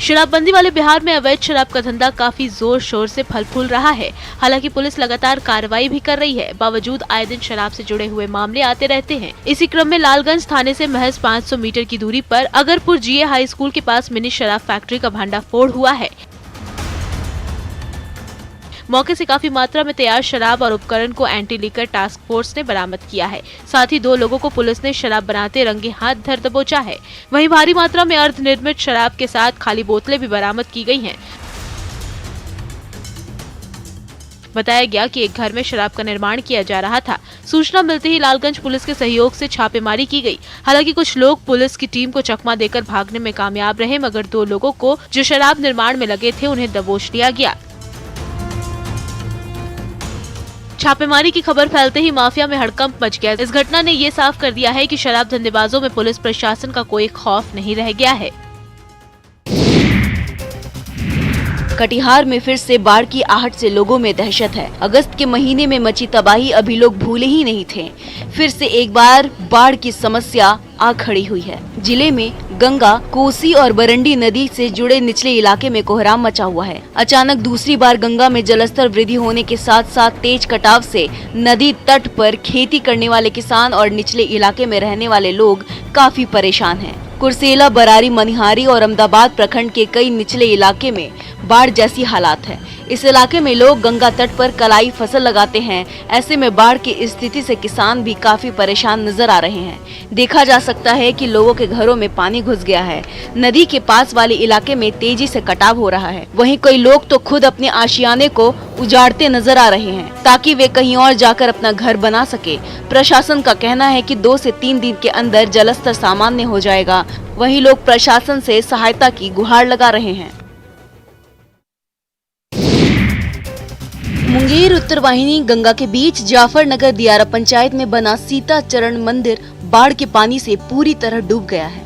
शराबबंदी वाले बिहार में अवैध शराब का धंधा काफी जोर शोर से फल फूल रहा है। हालांकि पुलिस लगातार कार्रवाई भी कर रही है, बावजूद आए दिन शराब से जुड़े हुए मामले आते रहते हैं। इसी क्रम में लालगंज थाने से महज 500 मीटर की दूरी पर अगरपुर जीए हाई स्कूल के पास मिनी शराब फैक्ट्री का भंडाफोड़ हुआ है। मौके से काफी मात्रा में तैयार शराब और उपकरण को एंटी लीकर टास्क फोर्स ने बरामद किया है। साथ ही 2 लोगों को पुलिस ने शराब बनाते रंगे हाथ धर दबोचा है। वहीं भारी मात्रा में अर्धनिर्मित शराब के साथ खाली बोतलें भी बरामद की गई हैं। बताया गया कि एक घर में शराब का निर्माण किया जा रहा था। सूचना मिलते ही लालगंज पुलिस के सहयोग से छापेमारी की गई। हालांकि कुछ लोग पुलिस की टीम को चकमा देकर भागने में कामयाब रहे, मगर 2 लोगों को जो शराब निर्माण में लगे थे उन्हें दबोच लिया गया। छापेमारी की खबर फैलते ही माफिया में हड़कंप मच गया। इस घटना ने ये साफ कर दिया है कि शराब धंधेबाजों में पुलिस प्रशासन का कोई खौफ नहीं रह गया है। कटिहार में फिर से बाढ़ की आहट से लोगों में दहशत है। अगस्त के महीने में मची तबाही अभी लोग भूले ही नहीं थे। फिर से एक बार बाढ़ की समस्या आ खड़ी हुई है। जिले में गंगा, कोसी और बरंडी नदी से जुड़े निचले इलाके में कोहराम मचा हुआ है। अचानक दूसरी बार गंगा में जलस्तर वृद्धि होने के साथ साथ तेज कटाव से नदी तट पर खेती करने वाले किसान और निचले इलाके में रहने वाले लोग काफी परेशान हैं। कुर्सेला, बरारी, मनिहारी और अहमदाबाद प्रखंड के कई निचले इलाके में बाढ़ जैसी हालात है। इस इलाके में लोग गंगा तट पर कलाई फसल लगाते हैं। ऐसे में बाढ़ की स्थिति से किसान भी काफी परेशान नजर आ रहे हैं। देखा जा सकता है कि लोगों के घरों में पानी घुस गया है। नदी के पास वाले इलाके में तेजी से कटाव हो रहा है। वहीं कई लोग तो खुद अपने आशियाने को उजाड़ते नजर आ रहे हैं ताकि वे कहीं और जाकर अपना घर बना सके। प्रशासन का कहना है कि 2 से 3 दिन के अंदर जलस्तर सामान्य हो जाएगा। वहीं लोग प्रशासन से सहायता की गुहार लगा रहे हैं। मुंगेर उत्तर वाहिनी गंगा के बीच जाफरनगर दियारा पंचायत में बना सीता चरण मंदिर बाढ़ के पानी से पूरी तरह डूब गया है।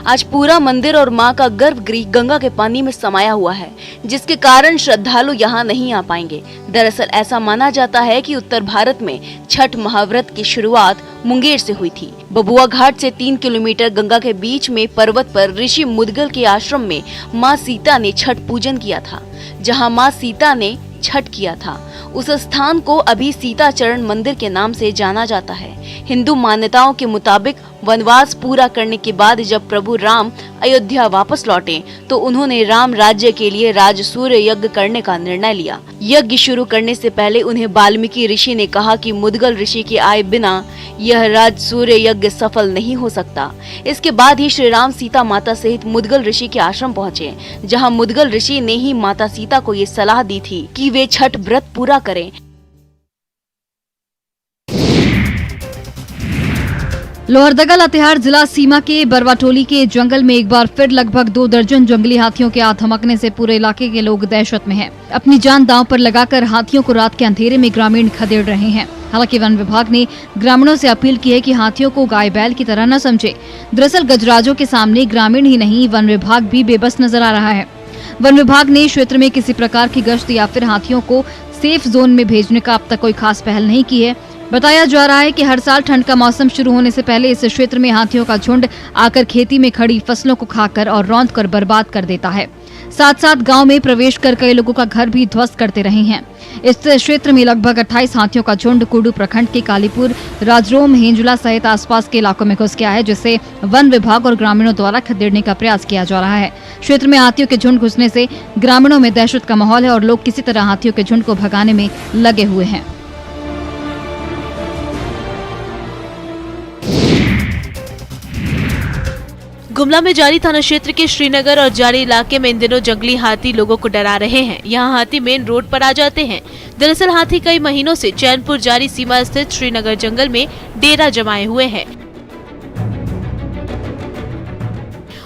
आज पूरा मंदिर और मां का गर्भगृह गंगा के पानी में समाया हुआ है, जिसके कारण श्रद्धालु यहां नहीं आ पाएंगे। दरअसल ऐसा माना जाता है कि उत्तर भारत में छठ महाव्रत की शुरुआत मुंगेर से हुई थी। बबुआ घाट से 3 किलोमीटर गंगा के बीच में पर्वत पर ऋषि मुदगल के आश्रम में मां सीता ने छठ पूजन किया था। जहां मां सीता ने छठ किया था, उस स्थान को अभी सीता चरण मंदिर के नाम से जाना जाता है। हिंदू मान्यताओं के मुताबिक वनवास पूरा करने के बाद जब प्रभु राम अयोध्या वापस लौटे तो उन्होंने राम राज्य के लिए राजसूर्य यज्ञ करने का निर्णय लिया। यज्ञ शुरू करने से पहले उन्हें वाल्मीकि ऋषि ने कहा कि मुदगल ऋषि के आए बिना यह राजसूर्य यज्ञ सफल नहीं हो सकता। इसके बाद ही श्री राम सीता माता सहित मुदगल ऋषि के आश्रम पहुँचे, जहाँ मुदगल ऋषि ने ही माता सीता को ये सलाह दी थी कि वे छठ व्रत पूरा करें। लोहरदगा लातेहार जिला सीमा के बरवाटोली के जंगल में एक बार फिर लगभग 2 दर्जन जंगली हाथियों के आ धमकने से पूरे इलाके के लोग दहशत में हैं। अपनी जान दांव पर लगाकर हाथियों को रात के अंधेरे में ग्रामीण खदेड़ रहे हैं। हालांकि वन विभाग ने ग्रामीणों से अपील की है कि हाथियों को गाय बैल की तरह न समझे। दरअसल गजराजों के सामने ग्रामीण ही नहीं, वन विभाग भी बेबस नजर आ रहा है। वन विभाग ने क्षेत्र में किसी प्रकार की गश्त या फिर हाथियों को सेफ जोन में भेजने का अब तक कोई खास पहल नहीं की है। बताया जा रहा है कि हर साल ठंड का मौसम शुरू होने से पहले इस क्षेत्र में हाथियों का झुंड आकर खेती में खड़ी फसलों को खाकर और रौंद कर बर्बाद कर देता है। साथ साथ गांव में प्रवेश कर कई लोगों का घर भी ध्वस्त करते रहे हैं। इस क्षेत्र में लगभग 28 हाथियों का झुंड कुडू प्रखंड के कालीपुर, राजरोम, हेंजुला सहित आसपास के इलाकों में घुस गया है, जिसे वन विभाग और ग्रामीणों द्वारा खदेड़ने का प्रयास किया जा रहा है। क्षेत्र में हाथियों के झुंड घुसने से ग्रामीणों में दहशत का माहौल है और लोग किसी तरह हाथियों के झुंड को भगाने में लगे हुए हैं। गुमला में जारी थाना क्षेत्र के श्रीनगर और जारी इलाके में इन दिनों जंगली हाथी लोगों को डरा रहे हैं। यहाँ हाथी मेन रोड पर आ जाते हैं। दरअसल हाथी कई महीनों से चैनपुर जारी सीमा स्थित श्रीनगर जंगल में डेरा जमाए हुए हैं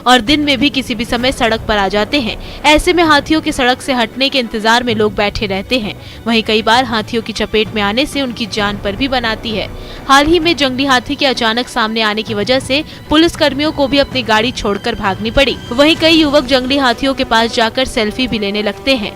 और दिन में भी किसी भी समय सड़क पर आ जाते हैं। ऐसे में हाथियों की सड़क से हटने के इंतजार में लोग बैठे रहते हैं। वहीं कई बार हाथियों की चपेट में आने से उनकी जान पर भी बनाती है। हाल ही में जंगली हाथी के अचानक सामने आने की वजह से पुलिस कर्मियों को भी अपनी गाड़ी छोड़कर भागनी पड़ी। वहीं कई युवक जंगली हाथियों के पास जाकर सेल्फी भी लेने लगते हैं।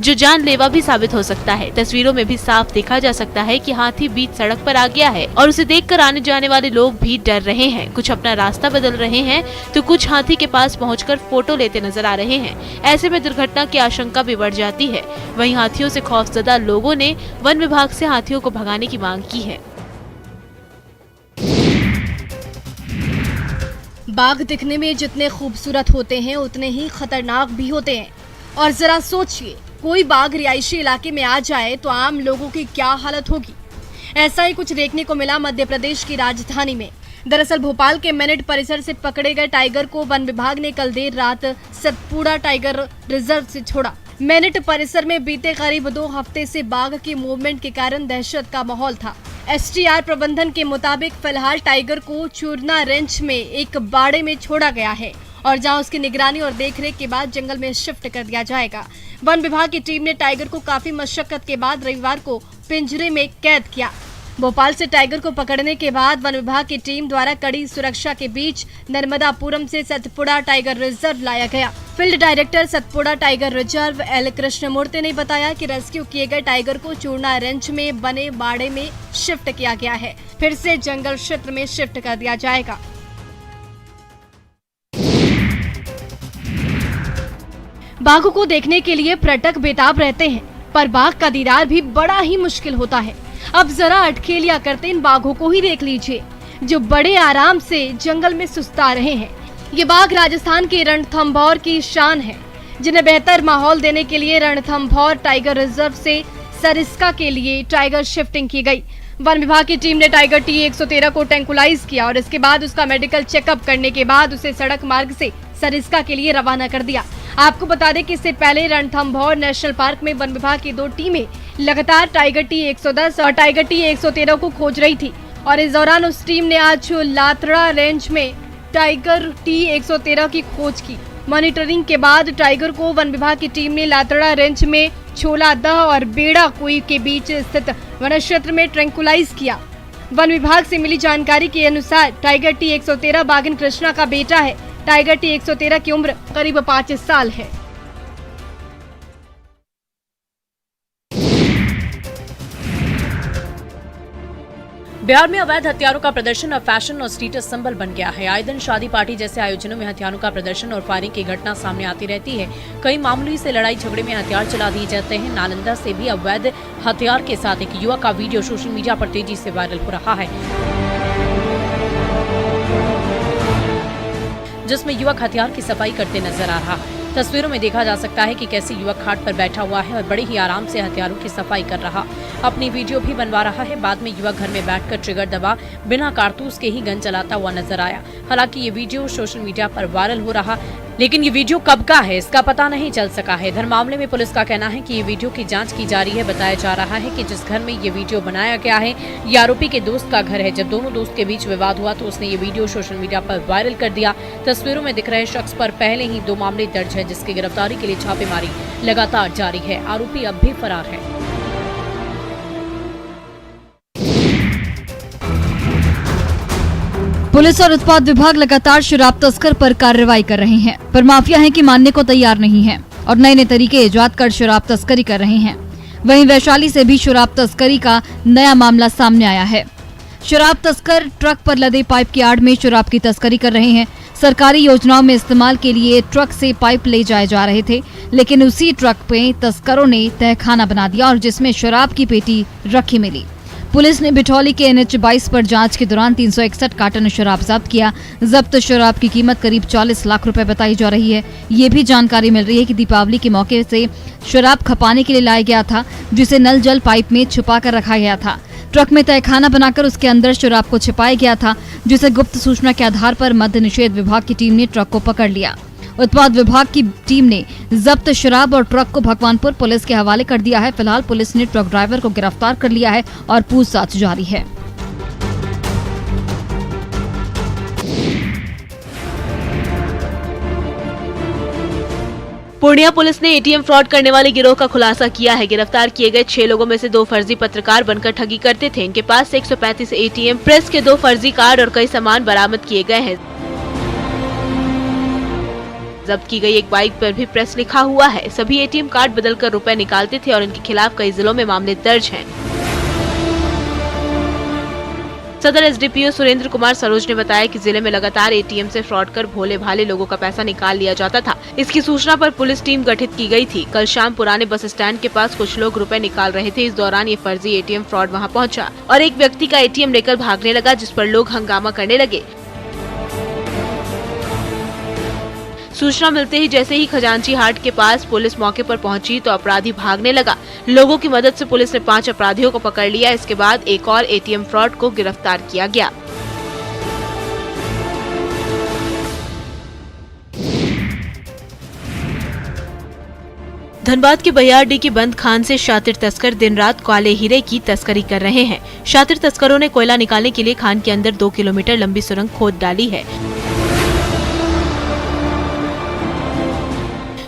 जो जानलेवा भी साबित हो सकता है। तस्वीरों में भी साफ देखा जा सकता है कि हाथी बीच सड़क पर आ गया है और उसे देखकर आने जाने वाले लोग भी डर रहे हैं। कुछ अपना रास्ता बदल रहे हैं तो कुछ हाथी के पास पहुंचकर फोटो लेते नजर आ रहे हैं। ऐसे में दुर्घटना की आशंका भी बढ़ जाती है। वहीं हाथियों से खौफजदा लोगों ने वन विभाग से हाथियों को भगाने की मांग की है। बाघ दिखने में जितने खूबसूरत होते हैं उतने ही खतरनाक भी होते हैं। और जरा सोचिए, कोई बाघ रिहायशी इलाके में आ जाए तो आम लोगों की क्या हालत होगी। ऐसा ही कुछ देखने को मिला मध्य प्रदेश की राजधानी में। दरअसल भोपाल के मेनिट परिसर से पकड़े गए टाइगर को वन विभाग ने कल देर रात सतपुड़ा टाइगर रिजर्व से छोड़ा। मेनिट परिसर में बीते करीब 2 हफ्ते से बाघ के मूवमेंट के कारण दहशत का माहौल था। एसटीआर प्रबंधन के मुताबिक फिलहाल टाइगर को चूरना रेंज में एक बाड़े में छोड़ा गया है और जहां उसकी निगरानी और देखरेख के बाद जंगल में शिफ्ट कर दिया जाएगा। वन विभाग की टीम ने टाइगर को काफी मशक्कत के बाद रविवार को पिंजरे में कैद किया। भोपाल से टाइगर को पकड़ने के बाद वन विभाग की टीम द्वारा कड़ी सुरक्षा के बीच नर्मदापुरम से सतपुड़ा टाइगर रिजर्व लाया गया। Field director Satpura tiger reserve L Krishnamurthy ने बताया कि रेस्क्यू किए गए टाइगर को चूरना रेंज में बने बाड़े में शिफ्ट किया गया है, फिर से जंगल क्षेत्र में शिफ्ट कर दिया जाएगा। बाघों को देखने के लिए पर्यटक बेताब रहते हैं, पर बाघ का दीदार भी बड़ा ही मुश्किल होता है। अब जरा अटखेलिया करते इन बाघों को ही देख लीजिए, जो बड़े आराम से जंगल में सुस्ता रहे हैं। ये बाघ राजस्थान के रणथंभौर की शान है, जिन्हें बेहतर माहौल देने के लिए रणथंभौर टाइगर रिजर्व से सरिस्का के लिए टाइगर शिफ्टिंग की गई। वन विभाग की टीम ने टाइगर T113 को ट्रैंकुलाइज किया और इसके बाद उसका मेडिकल चेकअप करने के बाद उसे सड़क मार्ग से सरिस्का के लिए रवाना कर दिया। आपको बता दें कि इससे पहले रणथंभौर नेशनल पार्क में वन विभाग की 2 टीमें लगातार टाइगर T110 और टाइगर T113 को खोज रही थी और इस दौरान उस टीम ने आज लातड़ा रेंज में टाइगर T113 की खोज की। मॉनिटरिंग के बाद टाइगर को वन विभाग की टीम ने लातड़ा रेंज में छोलादह और बेड़ा कुई के बीच स्थित वन क्षेत्र में ट्रैंकुलाइज किया। वन विभाग से मिली जानकारी के अनुसार टाइगर T113 बाघिन कृष्णा का बेटा है। टाइगर T113 की उम्र करीब 5 साल है। बिहार में अवैध हथियारों का प्रदर्शन अब फैशन और स्टेटस सिंबल बन गया है। आए दिन शादी पार्टी जैसे आयोजनों में हथियारों का प्रदर्शन और फायरिंग की घटना सामने आती रहती है। कई मामूली से लड़ाई झगड़े में हथियार चला दिए जाते हैं। नालंदा से भी अवैध हथियार के साथ एक युवक का वीडियो सोशल मीडिया पर तेजी से वायरल हो रहा है, जिसमें युवक हथियार की सफाई करते नजर आ रहा है। तस्वीरों में देखा जा सकता है कि कैसे युवक खाट पर बैठा हुआ है और बड़े ही आराम से हथियारों की सफाई कर रहा, अपनी वीडियो भी बनवा रहा है। बाद में युवक घर में बैठकर ट्रिगर दबा बिना कारतूस के ही गन चलाता हुआ नजर आया। हालांकि ये वीडियो सोशल मीडिया पर वायरल हो रहा, लेकिन ये वीडियो कब का है इसका पता नहीं चल सका है। इधर मामले में पुलिस का कहना है कि ये वीडियो की जांच की जा रही है। बताया जा रहा है कि जिस घर में ये वीडियो बनाया गया है ये आरोपी के दोस्त का घर है। जब दोनों दोस्त के बीच विवाद हुआ तो उसने ये वीडियो सोशल मीडिया पर वायरल कर दिया। तस्वीरों में दिख रहे शख्स पर पहले ही 2 मामले दर्ज है, जिसकी गिरफ्तारी के लिए छापेमारी लगातार जारी है। आरोपी अब भी फरार है। पुलिस और उत्पाद विभाग लगातार शराब तस्कर पर कार्रवाई कर रहे हैं, पर माफिया है कि मानने को तैयार नहीं है और नए नए तरीके इजाद कर शराब तस्करी कर रहे हैं। वहीं वैशाली से भी शराब तस्करी का नया मामला सामने आया है। शराब तस्कर ट्रक पर लदे पाइप की आड़ में शराब की तस्करी कर रहे हैं। सरकारी योजनाओं में इस्तेमाल के लिए ट्रक से पाइप ले जाए जा रहे थे, लेकिन उसी ट्रक पे तस्करों ने तहखाना बना दिया और जिसमें शराब की पेटी रखी मिली। पुलिस ने बिठौली के NH 22 पर जांच के दौरान 361 कार्टन शराब जब्त किया। जब्त शराब की कीमत करीब 40 लाख रुपए बताई जा रही है। ये भी जानकारी मिल रही है कि दीपावली के मौके से शराब खपाने के लिए लाया गया था, जिसे नल जल पाइप में छुपा कर रखा गया था। ट्रक में तहखाना बनाकर उसके अंदर शराब को छिपाया गया था, जिसे गुप्त सूचना के आधार पर मद्य निषेध विभाग की टीम ने ट्रक को पकड़ लिया। उत्पाद विभाग की टीम ने जब्त शराब और ट्रक को भगवानपुर पुलिस के हवाले कर दिया है। फिलहाल पुलिस ने ट्रक ड्राइवर को गिरफ्तार कर लिया है और पूछताछ जारी है। पूर्णिया पुलिस ने ATM फ्रॉड करने वाले गिरोह का खुलासा किया है। गिरफ्तार किए गए 6 लोगों में से 2 फर्जी पत्रकार बनकर ठगी करते थे। इनके पास से 135 ATM, प्रेस के 2 फर्जी कार्ड और कई सामान बरामद किए गए हैं। जब्त की गई एक बाइक पर भी प्रेस लिखा हुआ है। सभी एटीएम कार्ड बदलकर रुपए निकालते थे और इनके खिलाफ कई जिलों में मामले दर्ज हैं। सदर एसडीपीओ सुरेंद्र कुमार सरोज ने बताया कि जिले में लगातार एटीएम से फ्रॉड कर भोले भाले लोगों का पैसा निकाल लिया जाता था। इसकी सूचना पर पुलिस टीम गठित की गई थी। कल शाम पुराने बस स्टैंड के पास कुछ लोग रुपए निकाल रहे थे। इस दौरान ये फर्जी एटीएम फ्रॉड वहां पहुंचा और एक व्यक्ति का एटीएम लेकर भागने लगा, जिस पर लोग हंगामा करने लगे। सूचना मिलते ही जैसे ही खजांची हाट के पास पुलिस मौके पर पहुंची तो अपराधी भागने लगा। लोगों की मदद से पुलिस ने 5 अपराधियों को पकड़ लिया। इसके बाद एक और एटीएम फ्रॉड को गिरफ्तार किया गया। धनबाद के बहियारडी की बंद खान से शातिर तस्कर दिन रात काले हीरे की तस्करी कर रहे हैं। शातिर तस्करों ने कोयला निकालने के लिए खान के अंदर 2 किलोमीटर लंबी सुरंग खोद डाली है,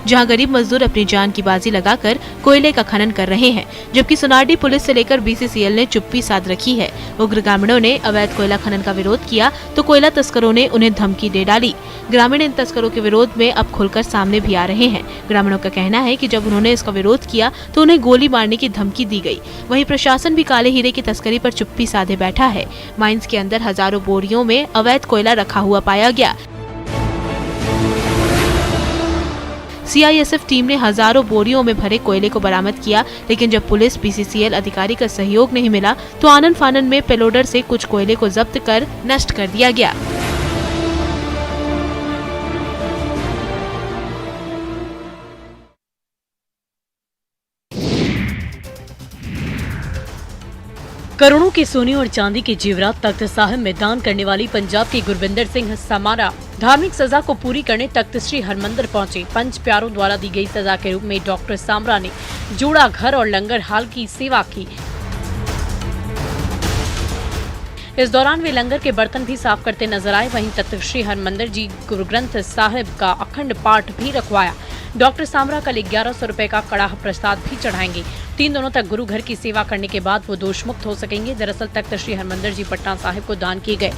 जहां गरीब मजदूर अपनी जान की बाजी लगाकर कोयले का खनन कर रहे हैं, जबकि सोनाडी पुलिस से लेकर बीसीसीएल ने चुप्पी साध रखी है। उग्र ग्रामीणों ने अवैध कोयला खनन का विरोध किया तो कोयला तस्करों ने उन्हें धमकी दे डाली। ग्रामीण इन तस्करों के विरोध में अब खुलकर सामने भी आ रहे हैं। ग्रामीणों का कहना है कि जब उन्होंने इसका विरोध किया तो उन्हें गोली मारने की धमकी दी गई। वहीं प्रशासन भी काले हीरे की तस्करी पर चुप्पी साधे बैठा है। माइंस के अंदर हजारों बोरियों में अवैध कोयला रखा हुआ पाया गया। सीआईएसएफ टीम ने हजारों बोरियों में भरे कोयले को बरामद किया, लेकिन जब पुलिस बीसीसीएल अधिकारी का सहयोग नहीं मिला तो आनन फानन में पेलोडर से कुछ कोयले को जब्त कर नष्ट कर दिया गया। करोड़ों के सोने और चांदी के जेवरात तख्त साहिब में दान करने वाली पंजाब के गुरविंदर सिंह समारा धार्मिक सजा को पूरी करने तख्त श्री हरमंदिर पहुंचे। पंच प्यारों द्वारा दी गई सजा के रूप में डॉक्टर सामरा ने जोड़ा घर और लंगर हाल की सेवा की। इस दौरान वे लंगर के बर्तन भी साफ करते नजर आए। वहीं तख्त श्री हरमंदिर जी गुरु ग्रंथ साहिब का अखंड पाठ भी रखवाया। डॉक्टर सामरा कल 1100 रुपए का कड़ाह प्रसाद भी चढ़ाएंगे। 3 दिनों तक गुरु घर की सेवा करने के बाद वो दोष मुक्त हो सकेंगे। दरअसल तख्त श्री हरमंदिर जी पटना साहिब को दान किए गए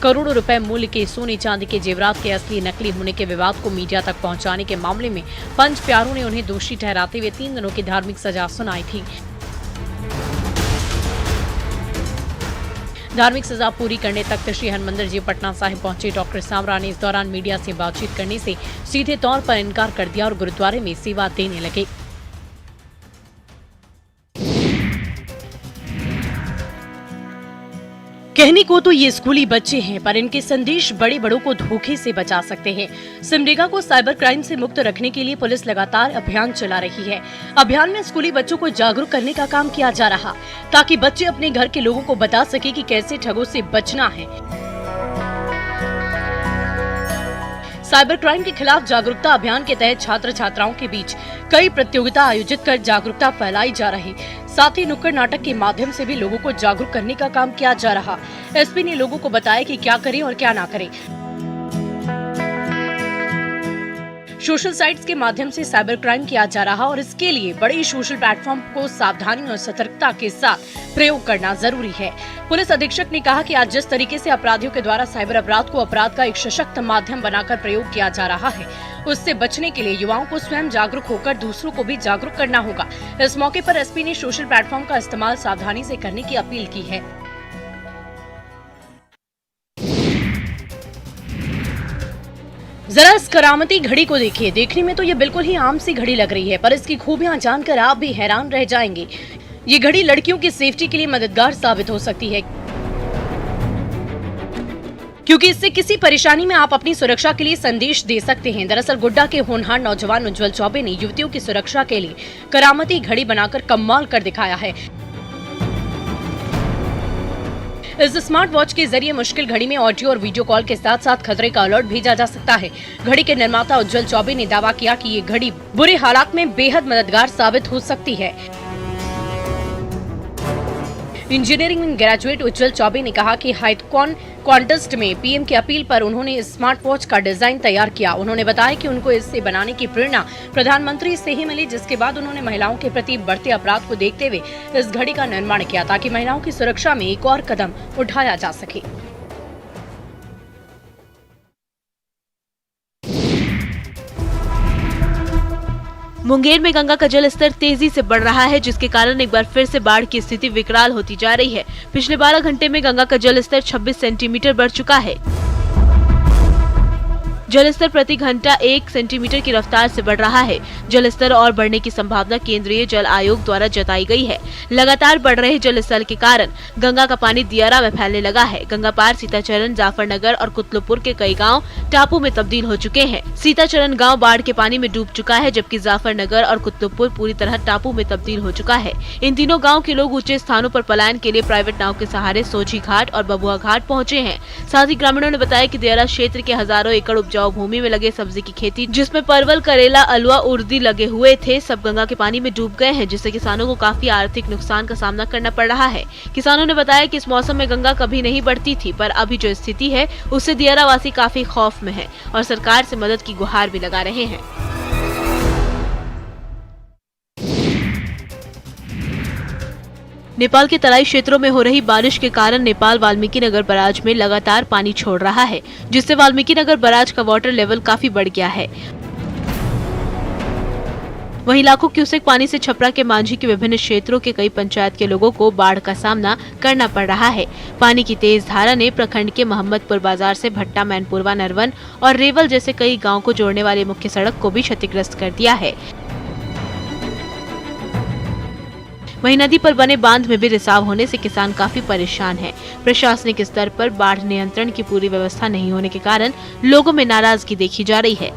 करोड़ों रुपए मूल्य के सोने चांदी के जेवरात के असली नकली होने के विवाद को मीडिया तक पहुंचाने के मामले में पंच प्यारों ने उन्हें दोषी ठहराते हुए 3 दिनों की धार्मिक सजा सुनाई थी। धार्मिक सजा पूरी करने तख्त श्री हरमंदिर जी पटना साहिब पहुंचे डॉक्टर सामरा ने इस दौरान मीडिया से बातचीत करने से सीधे तौर पर इनकार कर दिया और गुरुद्वारे में सेवा देने लगे। कहने को तो ये स्कूली बच्चे हैं, पर इनके संदेश बड़े बड़ों को धोखे से बचा सकते हैं। सिमडेगा को साइबर क्राइम से मुक्त रखने के लिए पुलिस लगातार अभियान चला रही है। अभियान में स्कूली बच्चों को जागरूक करने का काम किया जा रहा, ताकि बच्चे अपने घर के लोगों को बता सके कि कैसे ठगों से बचना है। साइबर क्राइम के खिलाफ जागरूकता अभियान के तहत छात्र छात्राओं के बीच कई प्रतियोगिता आयोजित कर जागरूकता फैलाई जा रही। साथ ही नुक्कड़ नाटक के माध्यम से भी लोगों को जागरूक करने का काम किया जा रहा। एसपी ने लोगों को बताया कि क्या करें और क्या ना करें। सोशल साइट्स के माध्यम से साइबर क्राइम किया जा रहा और इसके लिए बड़े सोशल प्लेटफॉर्म को सावधानी और सतर्कता के साथ प्रयोग करना जरूरी है। पुलिस अधीक्षक ने कहा कि आज जिस तरीके से अपराधियों के द्वारा साइबर अपराध को अपराध का एक सशक्त माध्यम बनाकर प्रयोग किया जा रहा है, उससे बचने के लिए युवाओं को स्वयं जागरूक होकर दूसरों को भी जागरूक करना होगा। इस मौके पर एसपी ने सोशल प्लेटफॉर्म का इस्तेमाल सावधानी से करने की अपील की है। जरा इस करामती घड़ी को देखिए। देखने में तो ये बिल्कुल ही आम सी घड़ी लग रही है, पर इसकी खूबियां जानकर आप भी हैरान रह जाएंगे। ये घड़ी लड़कियों की सेफ्टी के लिए मददगार साबित हो सकती है, क्योंकि इससे किसी परेशानी में आप अपनी सुरक्षा के लिए संदेश दे सकते हैं। दरअसल गोड्डा के होनहार नौजवान उज्जवल चौबे ने युवतियों की सुरक्षा के लिए करामती घड़ी बनाकर कमाल कर दिखाया है। इस स्मार्ट वॉच के जरिए मुश्किल घड़ी में ऑडियो और वीडियो कॉल के साथ साथ खतरे का अलर्ट भेजा जा सकता है। घड़ी के निर्माता उज्जवल चौबे ने दावा किया कि ये घड़ी बुरे हालात में बेहद मददगार साबित हो सकती है। इंजीनियरिंग में ग्रेजुएट उज्जवल चौबे ने कहा कि हाइथकॉन कॉन्टेस्ट में पीएम की अपील पर उन्होंने स्मार्ट वॉच का डिजाइन तैयार किया। उन्होंने बताया कि उनको इससे बनाने की प्रेरणा प्रधानमंत्री से ही मिली, जिसके बाद उन्होंने महिलाओं के प्रति बढ़ते अपराध को देखते हुए इस घड़ी का निर्माण किया, ताकि महिलाओं की सुरक्षा में एक और कदम उठाया जा सके। मुंगेर में गंगा का जल स्तर तेजी से बढ़ रहा है, जिसके कारण एक बार फिर से बाढ़ की स्थिति विकराल होती जा रही है। पिछले 12 घंटे में गंगा का जल स्तर 26 सेंटीमीटर बढ़ चुका है। जल स्तर प्रति घंटा 1 सेंटीमीटर की रफ्तार से बढ़ रहा है। जल स्तर और बढ़ने की संभावना केंद्रीय जल आयोग द्वारा जताई गई है। लगातार बढ़ रहे जल स्तर के कारण गंगा का पानी दियारा में फैलने लगा है। गंगा पार सीताचरण, जाफरनगर और कुतलुपुर के कई गांव टापू में तब्दील हो चुके हैं। सीताचरण गांव बाढ़ के पानी में डूब चुका है, जबकि जाफरनगर और कुतलुपुर पूरी तरह टापू में तब्दील हो चुका है। इन तीनों गाँव के लोग ऊंचे स्थानों पर पलायन के लिए प्राइवेट नाव के सहारे सोझी घाट और बबुआ घाट पहुँचे हैं। साथ ही ग्रामीणों ने बताया कि दियारा क्षेत्र के हजारों एकड़ उपजाऊ भूमि में लगे सब्जी की खेती, जिसमें परवल, करेला, अलुआ, उर्दी लगे हुए थे, सब गंगा के पानी में डूब गए हैं, जिससे किसानों को काफी आर्थिक नुकसान का सामना करना पड़ रहा है। किसानों ने बताया कि इस मौसम में गंगा कभी नहीं बढ़ती थी, पर अभी जो स्थिति है उससे दियारा वासी काफी खौफ में है और सरकार से मदद की गुहार भी लगा रहे हैं। नेपाल के तराई क्षेत्रों में हो रही बारिश के कारण नेपाल वाल्मीकि नगर बैराज में लगातार पानी छोड़ रहा है, जिससे वाल्मीकि नगर बैराज का वाटर लेवल काफी बढ़ गया है। वहीं लाखों क्यूसेक पानी से छपरा के मांझी के विभिन्न क्षेत्रों के कई पंचायत के लोगों को बाढ़ का सामना करना पड़ रहा है। पानी की तेज धारा ने प्रखंड के मोहम्मदपुर बाजार से भट्टा, मैनपुरवा, नरवन और रेवल जैसे कई गाँव को जोड़ने वाली मुख्य सड़क को भी क्षतिग्रस्त कर दिया है। वहीं नदी पर बने बांध में भी रिसाव होने से किसान काफी परेशान हैं। प्रशासनिक स्तर पर बाढ़ नियंत्रण की पूरी व्यवस्था नहीं होने के कारण लोगों में नाराजगी देखी जा रही है।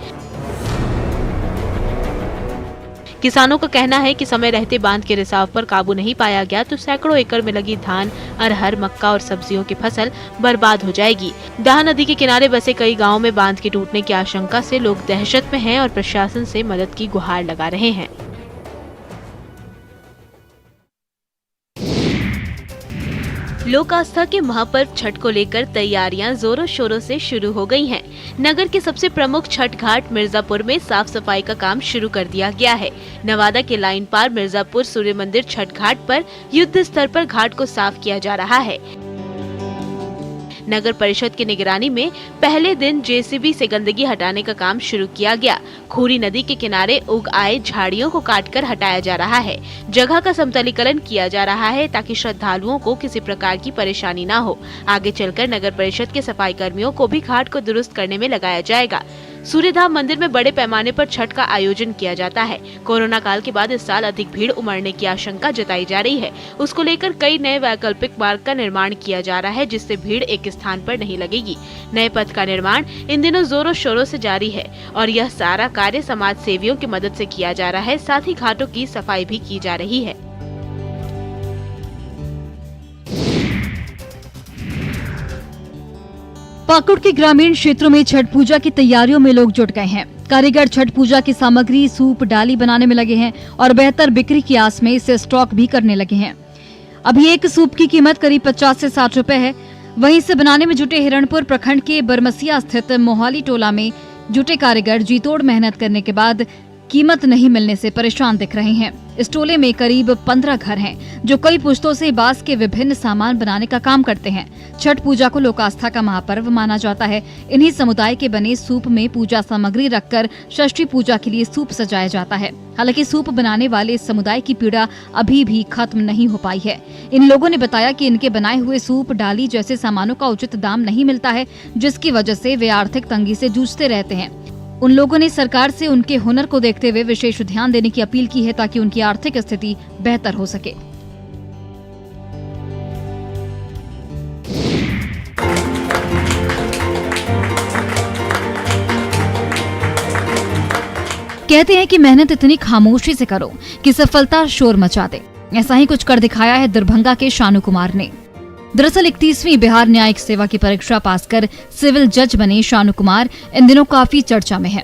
किसानों का कहना है कि समय रहते बांध के रिसाव पर काबू नहीं पाया गया तो सैकड़ों एकड़ में लगी धान, अरहर, मक्का और सब्जियों की फसल बर्बाद हो जाएगी। दाह नदी के किनारे बसे कई गाँव में बांध के टूटने की आशंका से लोग दहशत में हैं और प्रशासन से मदद की गुहार लगा रहे हैं। लोक आस्था के महापर्व छठ को लेकर तैयारियां जोरों शोरों से शुरू हो गई हैं। नगर के सबसे प्रमुख छठ घाट मिर्जापुर में साफ सफाई का काम शुरू कर दिया गया है। नवादा के लाइन पार मिर्जापुर सूर्य मंदिर छठ घाट पर युद्ध स्तर पर घाट को साफ किया जा रहा है। नगर परिषद की निगरानी में पहले दिन जेसीबी से गंदगी हटाने का काम शुरू किया गया। खूरी नदी के किनारे उग आए झाड़ियों को काटकर हटाया जा रहा है। जगह का समतलीकरण किया जा रहा है ताकि श्रद्धालुओं को किसी प्रकार की परेशानी न हो। आगे चलकर नगर परिषद के सफाई कर्मियों को भी घाट को दुरुस्त करने में लगाया जाएगा। सूर्यधाम मंदिर में बड़े पैमाने पर छठ का आयोजन किया जाता है। कोरोना काल के बाद इस साल अधिक भीड़ उमड़ने की आशंका जताई जा रही है। उसको लेकर कई नए वैकल्पिक मार्ग का निर्माण किया जा रहा है, जिससे भीड़ एक स्थान पर नहीं लगेगी। नए पथ का निर्माण इन दिनों जोरों शोरों से जारी है और यह सारा कार्य समाज सेवियों की मदद से किया जा रहा है। साथ ही घाटों की सफाई भी की जा रही है। पाकुड़ के ग्रामीण क्षेत्रों में छठ पूजा की तैयारियों में लोग जुट गए हैं। कारीगर छठ पूजा की सामग्री, सूप, डाली बनाने में लगे हैं और बेहतर बिक्री की आस में इसे स्टॉक भी करने लगे हैं। अभी एक सूप की कीमत करीब 50 से 60 रुपए है। वहीं इसे बनाने में जुटे हिरणपुर प्रखंड के बरमसिया स्थित मोहाली टोला में जुटे कारीगर जी तोड़ मेहनत करने के बाद कीमत नहीं मिलने से परेशान दिख रहे हैं। इस टोले में करीब 15 घर हैं, जो कई पुश्तों से बांस के विभिन्न सामान बनाने का काम करते हैं। छठ पूजा को लोक आस्था का महापर्व माना जाता है। इन्हीं समुदाय के बने सूप में पूजा सामग्री रखकर षष्ठी पूजा के लिए सूप सजाया जाता है। हालांकि सूप बनाने वाले इस समुदाय की पीड़ा अभी भी खत्म नहीं हो पाई है। इन लोगों ने बताया कि इनके बनाए हुए सूप, डाली जैसे सामानों का उचित दाम नहीं मिलता है, जिसकी वजह से वे आर्थिक तंगी से जूझते रहते हैं। उन लोगों ने सरकार से उनके हुनर को देखते हुए विशेष ध्यान देने की अपील की है ताकि उनकी आर्थिक स्थिति बेहतर हो सके। कहते हैं कि मेहनत इतनी खामोशी से करो कि सफलता शोर मचा दे। ऐसा ही कुछ कर दिखाया है दरभंगा के शानू कुमार ने। दरअसल 31वीं बिहार न्यायिक सेवा की परीक्षा पास कर सिविल जज बने शानू कुमार इन दिनों काफी चर्चा में है।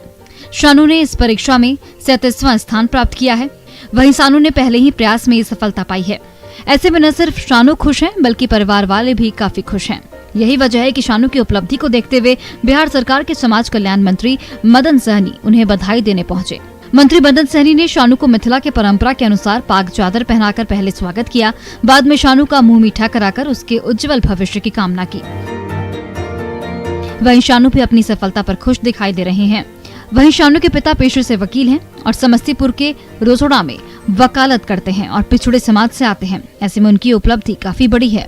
शानू ने इस परीक्षा में 37वां स्थान प्राप्त किया है। वहीं शानू ने पहले ही प्रयास में ये सफलता पाई है। ऐसे में न सिर्फ शानू खुश हैं, बल्कि परिवार वाले भी काफी खुश हैं। यही वजह है कि शानू की उपलब्धि को देखते हुए बिहार सरकार के समाज कल्याण मंत्री मदन सहनी उन्हें बधाई देने पहुंचे। मंत्री मदन सहनी ने शानू को मिथिला के परंपरा के अनुसार पाग चादर पहनाकर पहले स्वागत किया। बाद में शानू का मुंह मीठा कराकर उसके उज्जवल भविष्य की कामना की। वहीं शानू भी अपनी सफलता पर खुश दिखाई दे रहे हैं। वहीं शानू के पिता पेशे से वकील हैं और समस्तीपुर के रोसड़ा में वकालत करते हैं और पिछड़े समाज से आते हैं। ऐसे में उनकी उपलब्धि काफी बड़ी है।